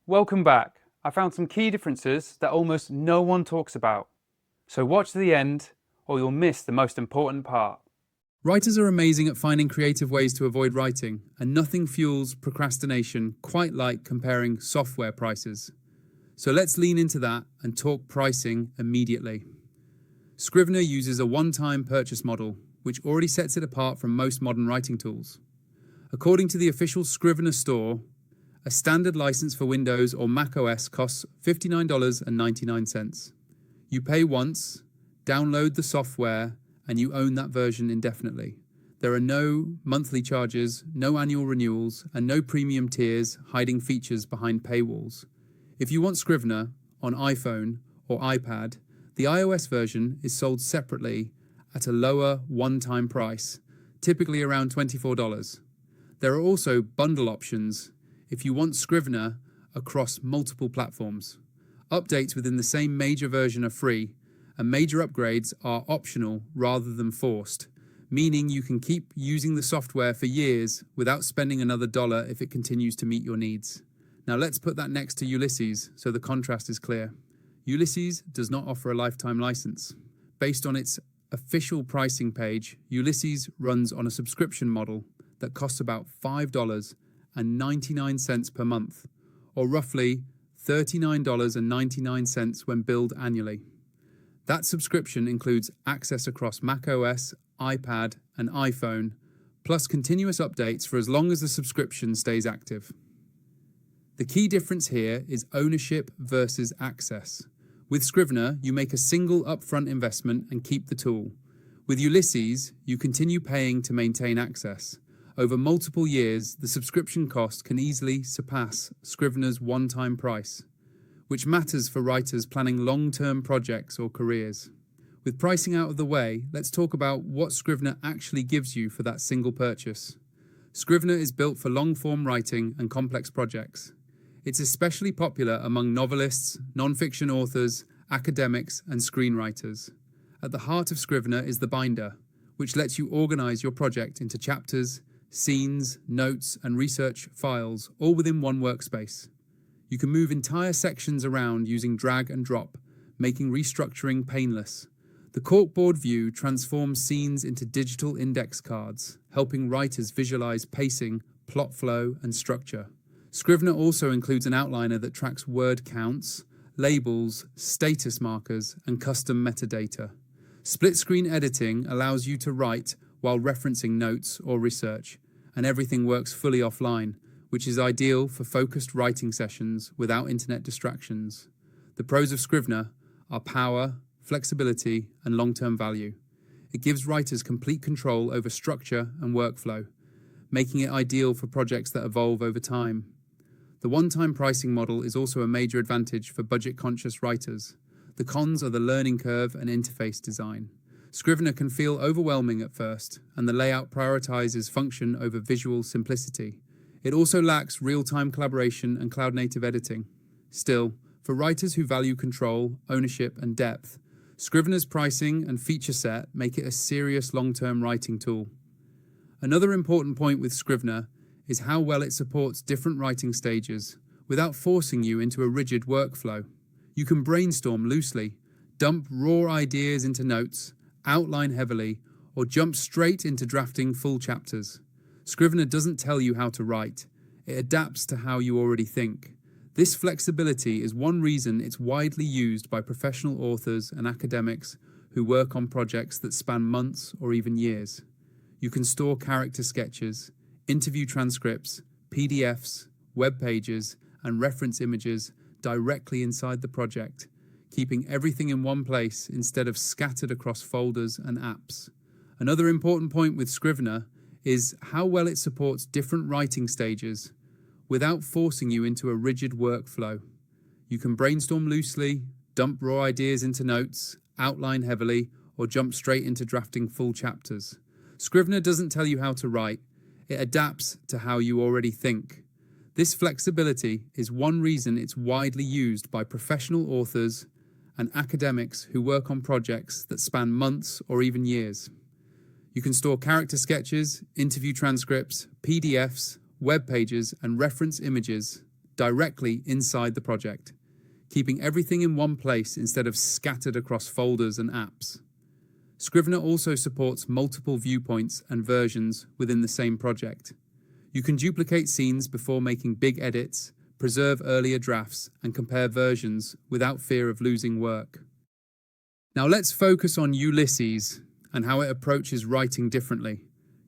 Welcome back. I found some key differences that almost no one talks about. So watch to the end or you'll miss the most important part. Writers are amazing at finding creative ways to avoid writing, and nothing fuels procrastination quite like comparing software prices. So let's lean into that and talk pricing immediately. Scrivener uses a one-time purchase model, which already sets it apart from most modern writing tools. According to the official Scrivener store, a standard license for Windows or Mac OS costs $59.99. You pay once, download the software, and you own that version indefinitely. There are no monthly charges, no annual renewals, and no premium tiers hiding features behind paywalls. If you want Scrivener on iPhone or iPad, the iOS version is sold separately at a lower one-time price, typically around $24. There are also bundle options if you want Scrivener across multiple platforms. Updates within the same major version are free, and major upgrades are optional rather than forced, meaning you can keep using the software for years without spending another dollar if it continues to meet your needs. Now let's put that next to Ulysses so the contrast is clear. Ulysses does not offer a lifetime license. Based on its official pricing page, Ulysses runs on a subscription model that costs about $5.99 per month, or roughly $39.99 when billed annually. That subscription includes access across macOS, iPad, and iPhone, plus continuous updates for as long as the subscription stays active. The key difference here is ownership versus access. With Scrivener, you make a single upfront investment and keep the tool. With Ulysses, you continue paying to maintain access. Over multiple years, the subscription cost can easily surpass Scrivener's one-time price, which matters for writers planning long-term projects or careers. With pricing out of the way, let's talk about what Scrivener actually gives you for that single purchase. Scrivener is built for long-form writing and complex projects. It's especially popular among novelists, non-fiction authors, academics, and screenwriters. At the heart of Scrivener is the binder, which lets you organize your project into chapters, scenes, notes, and research files, all within one workspace. You can move entire sections around using drag and drop, making restructuring painless. The corkboard view transforms scenes into digital index cards, helping writers visualize pacing, plot flow, and structure. Scrivener also includes an outliner that tracks word counts, labels, status markers, and custom metadata. Split-screen editing allows you to write while referencing notes or research, and everything works fully offline, which is ideal for focused writing sessions without internet distractions. The pros of Scrivener are power, flexibility, and long-term value. It gives writers complete control over structure and workflow, making it ideal for projects that evolve over time. The one-time pricing model is also a major advantage for budget-conscious writers. The cons are the learning curve and interface design. Scrivener can feel overwhelming at first, and the layout prioritizes function over visual simplicity. It also lacks real-time collaboration and cloud-native editing. Still, for writers who value control, ownership, and depth, Scrivener's pricing and feature set make it a serious long-term writing tool. Another important point with Scrivener is how well it supports different writing stages without forcing you into a rigid workflow. You can brainstorm loosely, dump raw ideas into notes, outline heavily, or jump straight into drafting full chapters. Scrivener doesn't tell you how to write. It adapts to how you already think. This flexibility is one reason it's widely used by professional authors and academics who work on projects that span months or even years. You can store character sketches, interview transcripts, PDFs, web pages, and reference images directly inside the project, keeping everything in one place instead of scattered across folders and apps. Another important point with Scrivener is how well it supports different writing stages without forcing you into a rigid workflow. You can brainstorm loosely, dump raw ideas into notes, outline heavily, or jump straight into drafting full chapters. Scrivener doesn't tell you how to write. It adapts to how you already think. This flexibility is one reason it's widely used by professional authors and academics who work on projects that span months or even years. You can store character sketches, interview transcripts, PDFs, web pages, and reference images directly inside the project, keeping everything in one place instead of scattered across folders and apps. Scrivener also supports multiple viewpoints and versions within the same project. You can duplicate scenes before making big edits, preserve earlier drafts, and compare versions without fear of losing work. Now let's focus on Ulysses and how it approaches writing differently.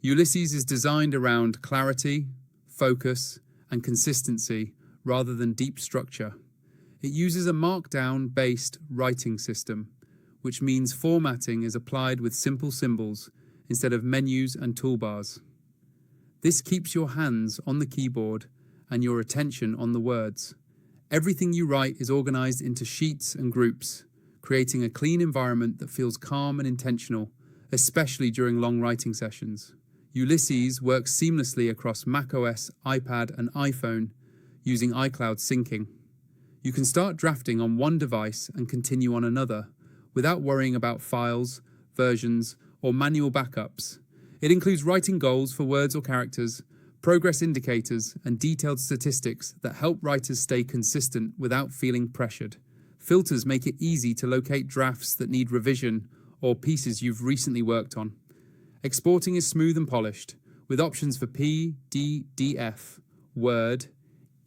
Ulysses is designed around clarity, focus, and consistency rather than deep structure. It uses a markdown-based writing system, which means formatting is applied with simple symbols instead of menus and toolbars. This keeps your hands on the keyboard and your attention on the words. Everything you write is organized into sheets and groups, creating a clean environment that feels calm and intentional, especially during long writing sessions. Ulysses works seamlessly across macOS, iPad, and iPhone using iCloud syncing. You can start drafting on one device and continue on another without worrying about files, versions, or manual backups. It includes writing goals for words or characters, progress indicators, and detailed statistics that help writers stay consistent without feeling pressured. Filters make it easy to locate drafts that need revision or pieces you've recently worked on. Exporting is smooth and polished, with options for PDF, Word,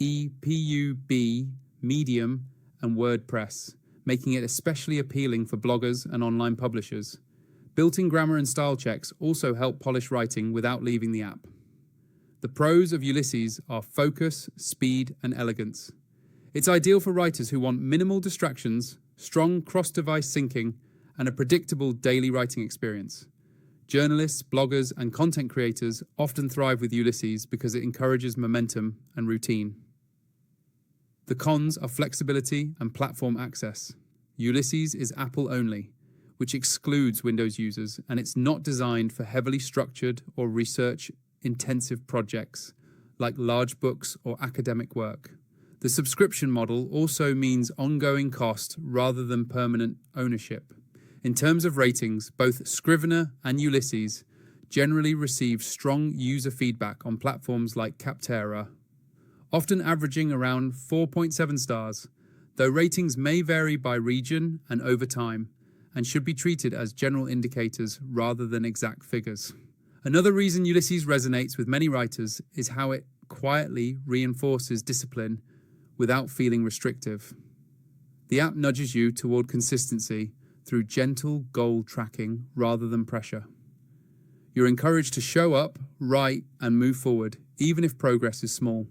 EPUB, Medium, and WordPress, making it especially appealing for bloggers and online publishers. Built-in grammar and style checks also help polish writing without leaving the app. The pros of Ulysses are focus, speed, and elegance. It's ideal for writers who want minimal distractions, strong cross-device syncing, and a predictable daily writing experience. Journalists, bloggers, and content creators often thrive with Ulysses because it encourages momentum and routine. The cons are flexibility and platform access. Ulysses is Apple only, which excludes Windows users, and it's not designed for heavily structured or research-intensive projects like large books or academic work. The subscription model also means ongoing cost rather than permanent ownership. In terms of ratings, both Scrivener and Ulysses generally receive strong user feedback on platforms like Capterra, often averaging around 4.7 stars, though ratings may vary by region and over time, and should be treated as general indicators rather than exact figures. Another reason Ulysses resonates with many writers is how it quietly reinforces discipline without feeling restrictive. The app nudges you toward consistency through gentle goal tracking rather than pressure. You're encouraged to show up, write, and move forward, even if progress is small.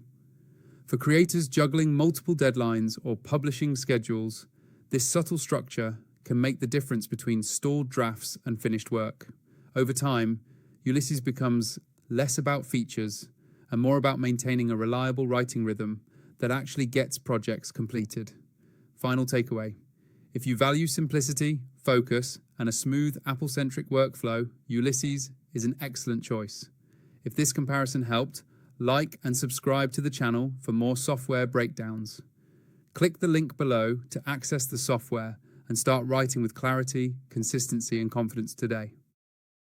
For creators juggling multiple deadlines or publishing schedules, this subtle structure can make the difference between stalled drafts and finished work. Over time, Ulysses becomes less about features and more about maintaining a reliable writing rhythm that actually gets projects completed. Final takeaway: if you value simplicity, focus, and a smooth Apple-centric workflow, Ulysses is an excellent choice. If this comparison helped, like and subscribe to the channel for more software breakdowns. Click the link below to access the software and start writing with clarity, consistency, and confidence today.